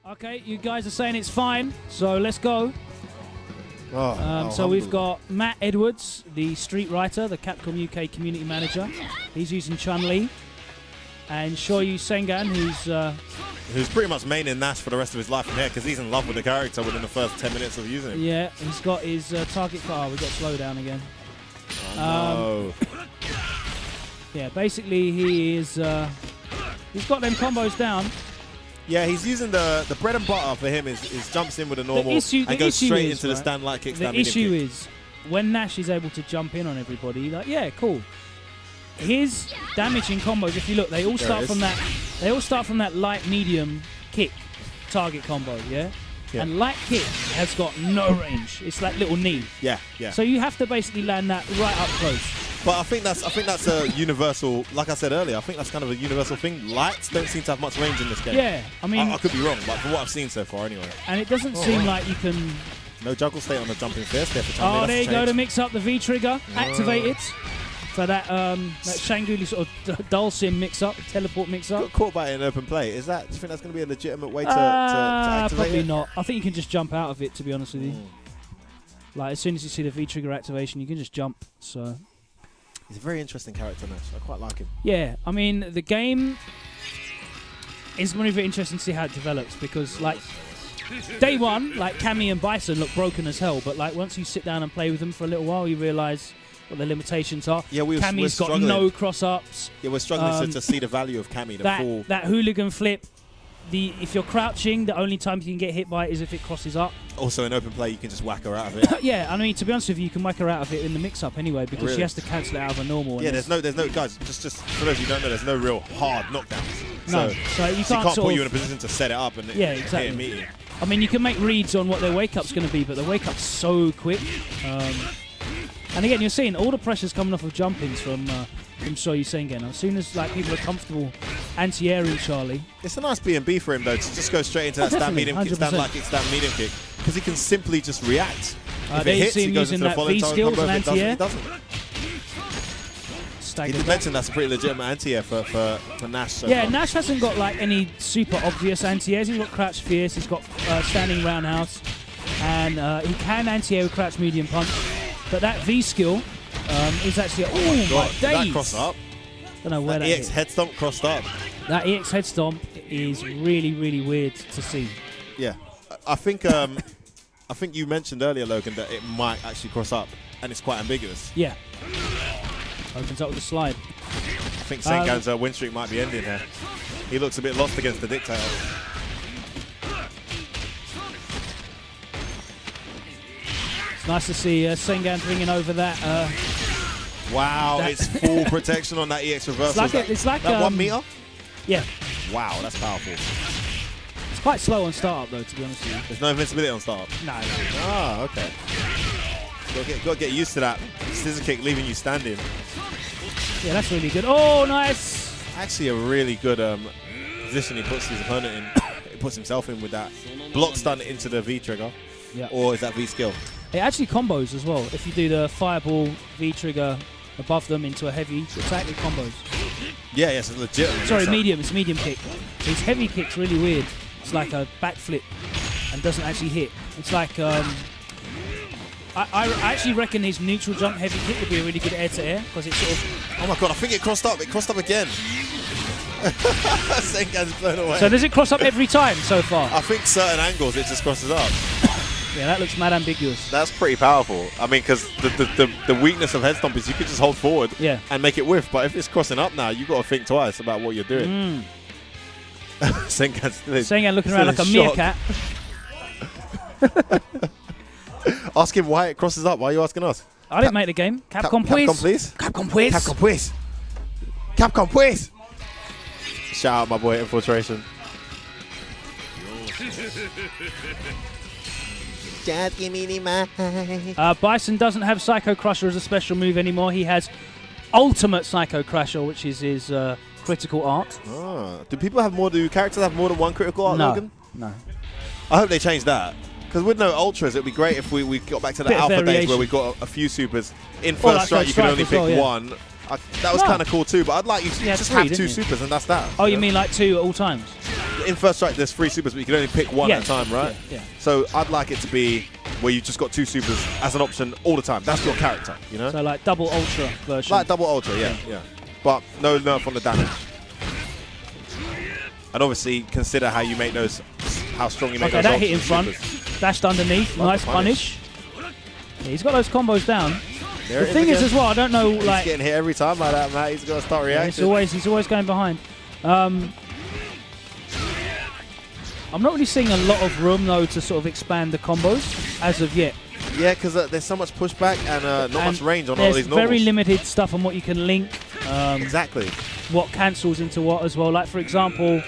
Okay, you guys are saying it's fine, so let's go. So we've got Matt Edwards, the street writer, the Capcom UK community manager. He's using Chun-Li. And Shoryusengan, who's pretty much maining Nash for the rest of his life from here because he's in love with the character within the first 10 minutes of using him. Yeah, he's got his target car. We've got slowdown again. Oh, no. Yeah, basically he's got them combos down. Yeah, he's using the bread and butter for him is jumps in with a normal and goes straight into the stand light kick. The issue is when Nash is able to jump in on everybody, like, yeah, cool. His damaging combos, if you look, they all start from that. They all start from that light medium kick target combo, yeah. And light kick has got no range. It's that little knee. Yeah, yeah. So you have to basically land that right up close. But I think that's a universal. Like I said earlier, I think that's kind of a universal thing. Lights don't seem to have much range in this game. Yeah, I mean, I could be wrong, but from what I've seen so far, anyway. And it doesn't seem like you can. No juggle state on the jumping fist. Oh, there you go to mix up the V trigger. Activated. For that Shanguli sort of dull sim mix-up, teleport mix-up. Got caught by it in open play. Do you think that's going to be a legitimate way to activate probably it? not. I think you can just jump out of it, to be honest with you. Like, as soon as you see the V-trigger activation, you can just jump. So he's a very interesting character, Nash. I quite like him. Yeah, I mean, the game is going to be very interesting to see how it develops because, like, day one, like, Cammy and Bison look broken as hell, but, like, once you sit down and play with them for a little while, you realise what the limitations are. Yeah, Cammy's got no cross-ups. Yeah, we're struggling to see the value of Cammy. That hooligan flip, if you're crouching, the only time you can get hit by it is if it crosses up. Also, in open play, you can just whack her out of it. Yeah, I mean, to be honest with you, you can whack her out of it in the mix-up anyway because she has to cancel it out of a normal. Yeah, there's no guys. Just for those who don't know, there's no real hard knockdowns. No, so you can't put you in a position to set it up and exactly. hit and meet you. I mean, you can make reads on what their wake-up's going to be, but the wake-up's so quick. And again, you're seeing all the pressure's coming off of jumpings from Shoryusengan. As soon as like people are comfortable anti-airing Charlie, it's a nice B&B for him though to just go straight into that stand medium kick, stand light kick, stand medium kick, because he can simply just react. If it hits, he goes into the following target combo. If it doesn't, he doesn't. He did mention that's a pretty legitimate anti-air for Nash. So yeah, Nash hasn't got like any super obvious anti-airs. He's got crouch fierce, he's got standing roundhouse, and he can anti-air with crouch medium punch. But that V skill is actually my days. That cross up. Don't know where that EX head stomp crossed up. That EX head stomp is really, really weird to see. Yeah, I think you mentioned earlier, Logan, that it might actually cross up, and it's quite ambiguous. Yeah. Opens up with a slide. I think Sengan's win streak might be ending here. He looks a bit lost against the Dictator. Nice to see Sengan bringing over that. Wow, it's full protection on that EX reversal. It's like that 1 meter? Yeah. Wow, that's powerful. It's quite slow on startup though, to be honest with you. There's no invincibility on startup? No. Ah, okay. Got to get used to that scissor kick leaving you standing. Yeah, that's really good. Oh, nice. Actually, a really good position he puts his opponent in. He puts himself in with that block stun into the V trigger. Yeah. Or is that V skill? It actually combos as well. If you do the fireball V trigger above them into a heavy, it's actually combos. Yeah, yes, it's legit. Sorry, medium. It's medium kick. His heavy kick's really weird. It's like a backflip and doesn't actually hit. It's like I actually reckon his neutral jump heavy kick would be a really good air-to-air because it's sort of... Oh my god, I think it crossed up. It crossed up again. Sengan's blown away. So does it cross up every time so far? I think certain angles it just crosses up. Yeah, that looks mad ambiguous. That's pretty powerful. I mean, because the weakness of head stomp is you could just hold forward and make it whiff. But if it's crossing up now, you've got to think twice about what you're doing. Sengan looking around like a meerkat. Ask him why it crosses up. Why are you asking us? I didn't make the game. Capcom, please. Capcom, please. Capcom, please. Capcom, please. Capcom, please. Shout out my boy Infiltration. Just give me my Bison doesn't have Psycho Crusher as a special move anymore. He has Ultimate Psycho Crusher, which is his critical art. Oh. Do characters have more than one critical art, Logan? No. I hope they change that. Because with no ultras, it'd be great if we got back to the alpha days where we got a few supers. In first strike, you can only pick one. That was kind of cool too, but I'd like you to just have two supers and that's that. Oh, you mean like two at all times? in First Strike, there's 3 supers, but you can only pick one at a time, right? Yeah. So I'd like it to be where you just got 2 supers as an option all the time. That's your character, you know? So like double ultra version. Like double ultra, yeah. But no nerf on the damage. And obviously consider how you make those, how strong you make those. Okay, that hit in front. Dashed underneath. Nice punish. Yeah, he's got those combos down. The thing is as well, I don't know, like... He's getting hit every time like that, Matt. He's got to start reacting. Yeah, he's always going behind. I'm not really seeing a lot of room, though, to sort of expand the combos as of yet. Yeah, because there's so much pushback and not much range on all these normals. There's very limited stuff on what you can link. Exactly. What cancels into what as well. Like, for example,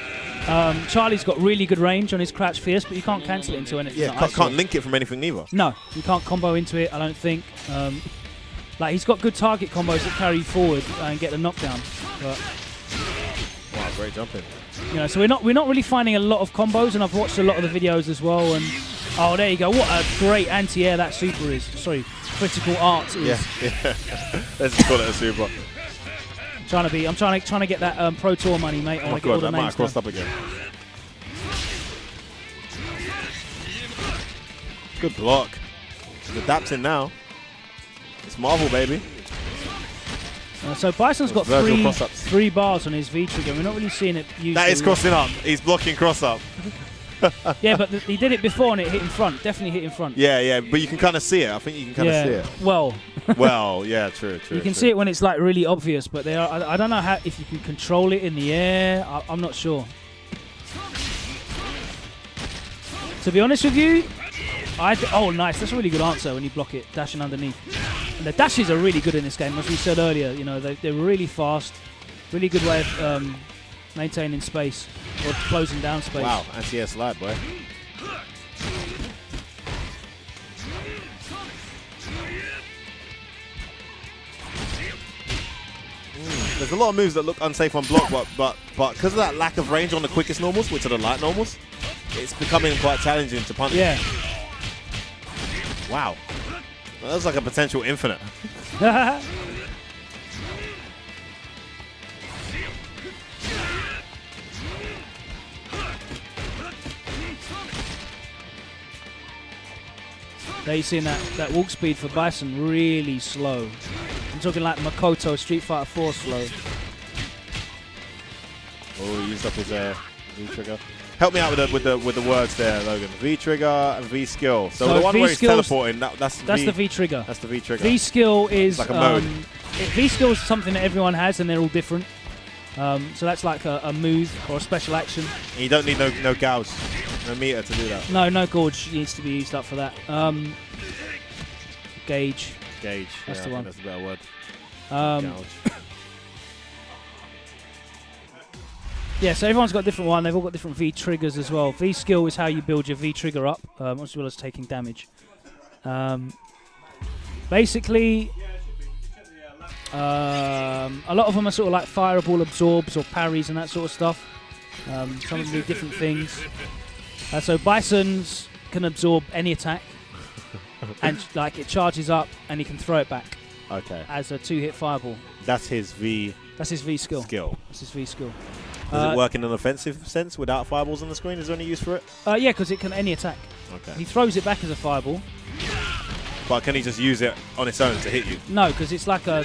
Charlie's got really good range on his Crouch Fierce, but you can't cancel it into anything. Yeah, can't link it from anything either. No, you can't combo into it, I don't think. Like, he's got good target combos that carry forward and get the knockdown. But wow, great jumping. You know, so we're not really finding a lot of combos, and I've watched a lot of the videos as well. And oh, there you go! What a great anti-air that super is. Sorry, critical art is. Yeah. Let's just call it a super. I'm trying to get that Pro Tour money, mate. Oh my god, that might have crossed up again. Good block. The dap's in now. It's Marvel, baby. So Bison's got 3 bars on his V trigger. We're not really seeing it used. That is crossing up. He's blocking cross up. Yeah, but he did it before and it hit in front. Definitely hit in front. Yeah, but you can kind of see it. I think you can kind of see it. Well, yeah, true. You can see it when it's like really obvious, but I don't know if you can control it in the air. I'm not sure. To be honest with you, oh, nice. That's a really good answer when you block it, dashing underneath. And the dashes are really good in this game, as we said earlier. You know, they're really fast. Really good way of maintaining space or closing down space. Wow, anti-air slide, boy. There's a lot of moves that look unsafe on block, but because of that lack of range on the quickest normals, which are the light normals, it's becoming quite challenging to punish. Yeah. Wow. That was like a potential infinite. There you're seeing that walk speed for Bison really slow. I'm talking like Makoto Street Fighter 4 slow. Oh, he used up his V-trigger. Help me out with the words there, Logan. V-trigger and V-skill. So the one where he's teleporting, that's the V-trigger. That's the V-trigger. V-skill is like a mode. V-skill is something that everyone has, and they're all different. So that's like a move or a special action. And you don't need no gouge, no meter to do that. No gouge needs to be used up for that. Gauge. Gauge. That's the one. That's a better word. Gouge. Yeah, so everyone's got a different one. They've all got different V triggers as well. V skill is how you build your V trigger up, as well as taking damage. Basically, a lot of them are sort of like fireball absorbs or parries and that sort of stuff. Some of them do different things. So Bison's can absorb any attack, and like it charges up, and he can throw it back. Okay. As a 2-hit fireball. That's his V. That's his V skill. That's his V skill. Does it work in an offensive sense without fireballs on the screen? Is there any use for it? Yeah, because it can any attack. Okay. He throws it back as a fireball. But can he just use it on its own to hit you? No, because it's like a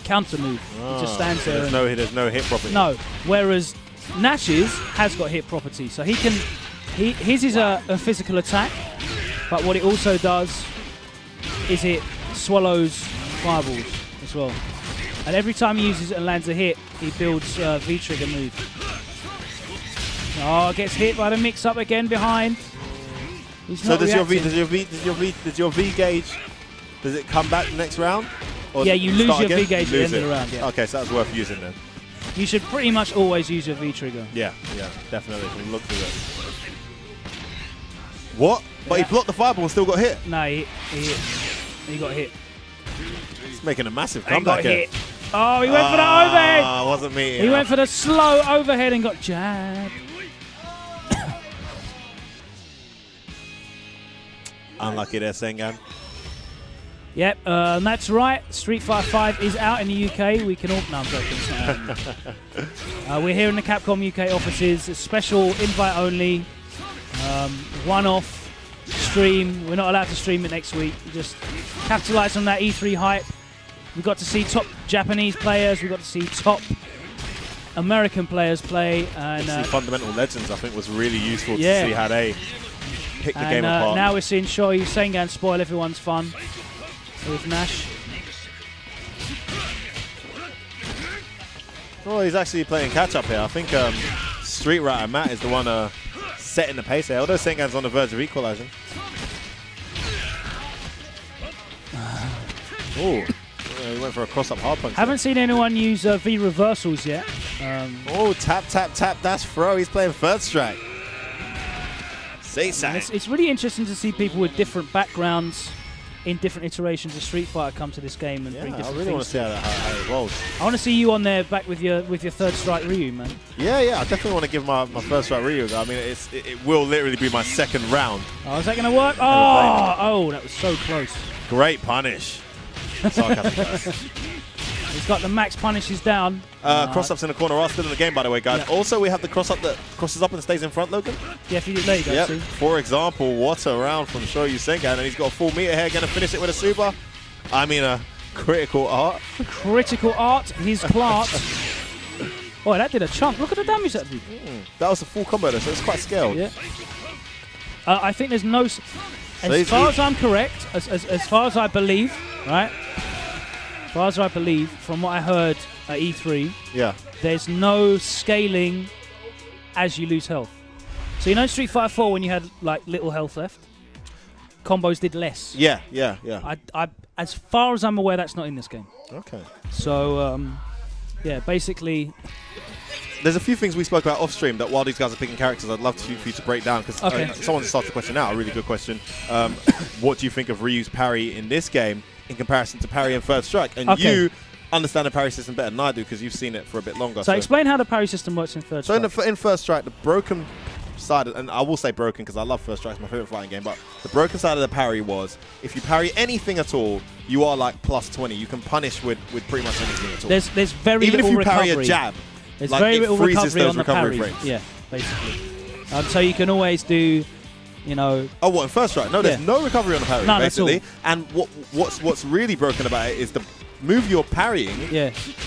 counter move. It just stands there. There's no hit property. No. Whereas Nash's has got hit property, so he can. His is a physical attack, but what it also does is it swallows fireballs as well. And every time he uses it and lands a hit, he builds a V-trigger move. Oh, gets hit by the mix-up again behind. So does your V gauge, does it come back next round? Or yeah, you lose your V gauge at the end of the round. Yeah. Okay, so that's worth using then. You should pretty much always use your V-trigger. Yeah, definitely. Can look through it. What? But he blocked the fireball and still got hit? No, he got hit. He's making a massive comeback here. Hit. Oh, he went for the overhead. Oh, wasn't me. He went for the slow overhead and got jabbed. Unlucky there, Sengan. Yep, that's right. Street Fighter 5 is out in the UK. We can all... No, I'm joking. It's not out. We're here in the Capcom UK offices. A special invite only. One-off stream. We're not allowed to stream it next week. We just capitalise on that E3 hype. We got to see top Japanese players. We got to see top American players play. And see Fundamental Legends, I think, was really useful to see how they pick the game apart. Now we're seeing Shoryusengan spoil everyone's fun with Nash. Oh, he's actually playing catch-up here. I think Street Writer Matt is the one setting the pace here, although Sengan's on the verge of equalizing. Oh, he went for a cross-up hard punch. Haven't seen anyone use V reversals yet. Oh, tap, tap, tap, dash throw. He's playing third strike. It's really interesting to see people with different backgrounds in different iterations of Street Fighter come to this game and bring different things. I really want to see how it rolls. I want to see you on there back with your third strike Ryu, man. Yeah, I definitely want to give my first strike Ryu. I mean, it will literally be my second round. Oh, is that going to work? Oh, that was so close. Great punish. He's got the max punishes down. Cross-ups in the corner are still in the game, by the way, guys. Yeah. Also, we have the cross-up that crosses up and stays in front, Logan. Yeah, if you there you go. Yep. For example, what a round from Shoryusengan, and he's got a full meter here, going to finish it with a super. I mean, a critical art. Critical art, his Clark. Oh, that did a chunk. Look at the damage that did. That was a full combo, though, so it's quite scaled. Yeah. I think there's no... As far as I'm correct, as far as I believe, right? As far as I believe, from what I heard at E3, there's no scaling as you lose health. So you know Street Fighter 4 when you had like little health left, combos did less. Yeah. I as far as I'm aware, that's not in this game. Okay. So yeah, basically. There's a few things we spoke about off stream that while these guys are picking characters, I'd love for you to break down, because someone just started the question out, a really good question. What do you think of Ryu's parry in this game in comparison to parry in Third Strike? And you understand the parry system better than I do because you've seen it for a bit longer. So explain how the parry system works in Third Strike. So in First Strike, the broken side, and I will say broken because I love First Strike, it's my favorite fighting game, but the broken side of the parry was if you parry anything at all, you are like plus 20. You can punish with pretty much anything at all. There's very little recovery. Even if you parry a jab, there's like very little recovery on the parry frames. Yeah, basically. So you can always do, you know... Oh, what, in First Strike? No, there's no recovery on the parry, basically. And what's really broken about it is the move you're parrying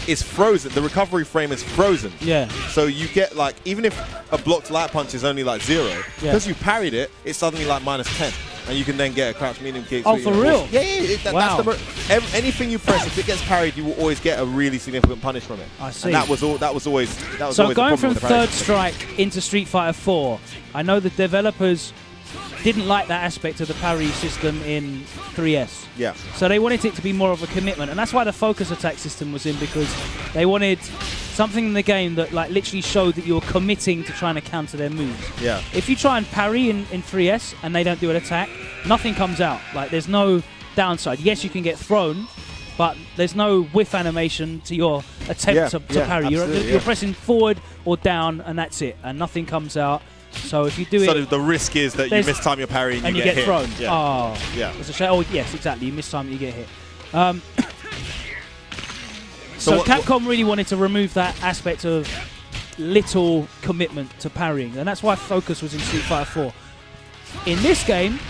is frozen. The recovery frame is frozen. Yeah. So you get, like, even if a blocked light punch is only, like, 0, because you parried it, it's suddenly, like, -10. And you can then get a crouch medium kick. Oh, for real? Yeah. That's anything you press, if it gets parried, you will always get a really significant punish from it. I see. And that was always so going from Third Strike into Street Fighter 4, I know the developers didn't like that aspect of the parry system in 3S. Yeah. So they wanted it to be more of a commitment, and that's why the focus attack system was in, because they wanted something in the game that like literally showed that you're committing to trying to counter their moves. Yeah. If you try and parry in 3S and they don't do an attack, nothing comes out. Like there's no downside. Yes, you can get thrown, but there's no whiff animation to your attempt to parry. You're pressing forward or down, and that's it, and nothing comes out. So if you do it... So the risk is that you mistime your parry and you get hit. thrown. Yeah. Oh, yeah. That's a shame. Oh, yes, exactly. You mistime it, you get hit. So Capcom really wanted to remove that aspect of little commitment to parrying, and that's why focus was in Street Fighter 4. In this game,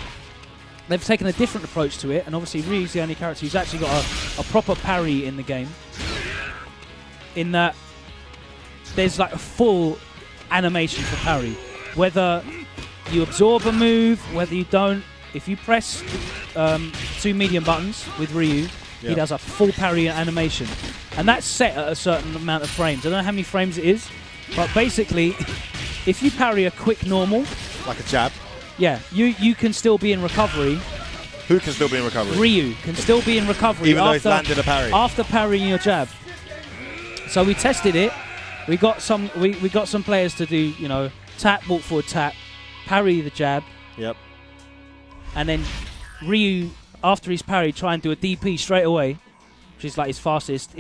they've taken a different approach to it, and obviously Ryu's the only character who's actually got a proper parry in the game, in that there's like a full animation for parry. Whether you absorb a move, whether you don't, if you press 2 medium buttons with Ryu, he does a full parry animation. And that's set at a certain amount of frames. I don't know how many frames it is, but basically, if you parry a quick normal... Like a jab? Yeah, you can still be in recovery. Who can still be in recovery? Ryu can still be in recovery even though he's landed a parry. After parrying your jab. So we tested it. We got some players to do, you know, tap, walk forward, tap, parry the jab. Yep. And then Ryu, after he's parried, try and do a DP straight away, which is like his fastest